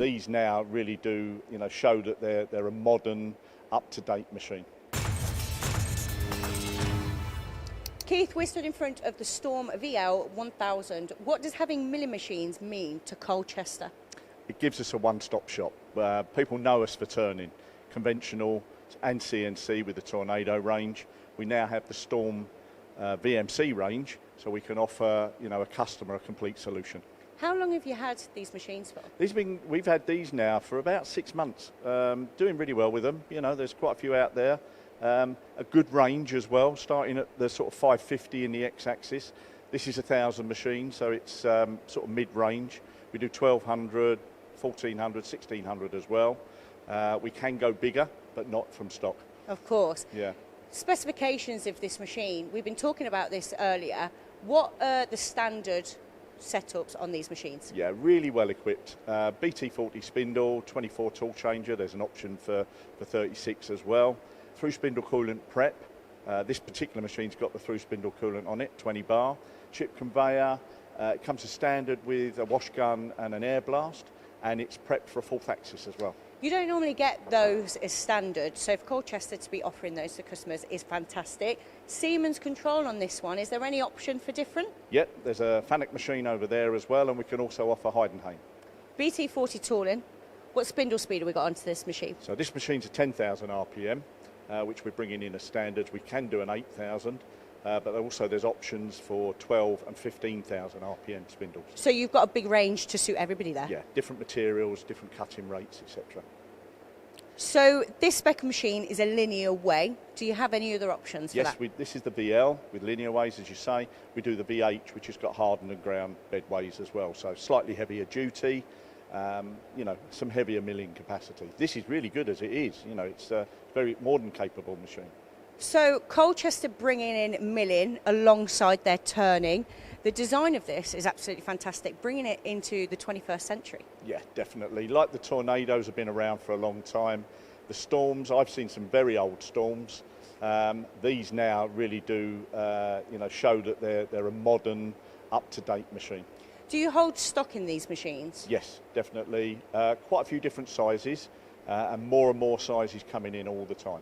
these now really do, show that they're a modern, up-to-date machine. Keith, we're stood in front of the Storm VL 1000. What does having milling machines mean to Colchester? It gives us a one-stop shop. People know us for turning, conventional and CNC with the Tornado range. We now have the Storm VMC range, so we can offer a customer a complete solution. How long have you had these machines for? We've had these now for about 6 months. Doing really well with them. There's quite a few out there. A good range as well, starting at the sort of 550 in the x-axis. This is 1,000 machines, so it's sort of mid-range. We do 1,200, 1,400, 1,600 as well. We can go bigger, but not from stock. Of course. Yeah. Specifications of this machine, we've been talking about this earlier. What are the standard setups on these machines? Yeah, really well equipped. BT40 spindle, 24 tool changer. There's an option for 36 as well. Through spindle coolant prep. This particular machine's got the through spindle coolant on it, 20 bar. Chip conveyor. It comes as standard with a wash gun and an air blast, and it's prepped for a fourth axis as well. You don't normally get those as standard, so for Colchester to be offering those to customers is fantastic. Siemens control on this one, is there any option for different? Yep, there's a Fanuc machine over there as well, and we can also offer Heidenhain. BT40 tooling, what spindle speed have we got onto this machine? So this machine's a 10,000 RPM, which we're bringing in as standards. We can do an 8,000, but also there's options for 12 and 15,000 RPM spindles. So you've got a big range to suit everybody there? Yeah, different materials, different cutting rates, etc. So this spec machine is a linear way. Do you have any other options for that? Yes, this is the VL with linear ways, as you say. We do the VH, which has got hardened and ground bed ways as well, so slightly heavier duty, some heavier milling capacity. This is really good as it is. It's a very modern capable machine. So Colchester bringing in milling alongside their turning. The design of this is absolutely fantastic, bringing it into the 21st century. Yeah, definitely. Like the Tornadoes have been around for a long time. The Storms, I've seen some very old Storms. These now really do, show that they're a modern, up-to-date machine. Do you hold stock in these machines? Yes, definitely. Quite a few different sizes, and more sizes coming in all the time.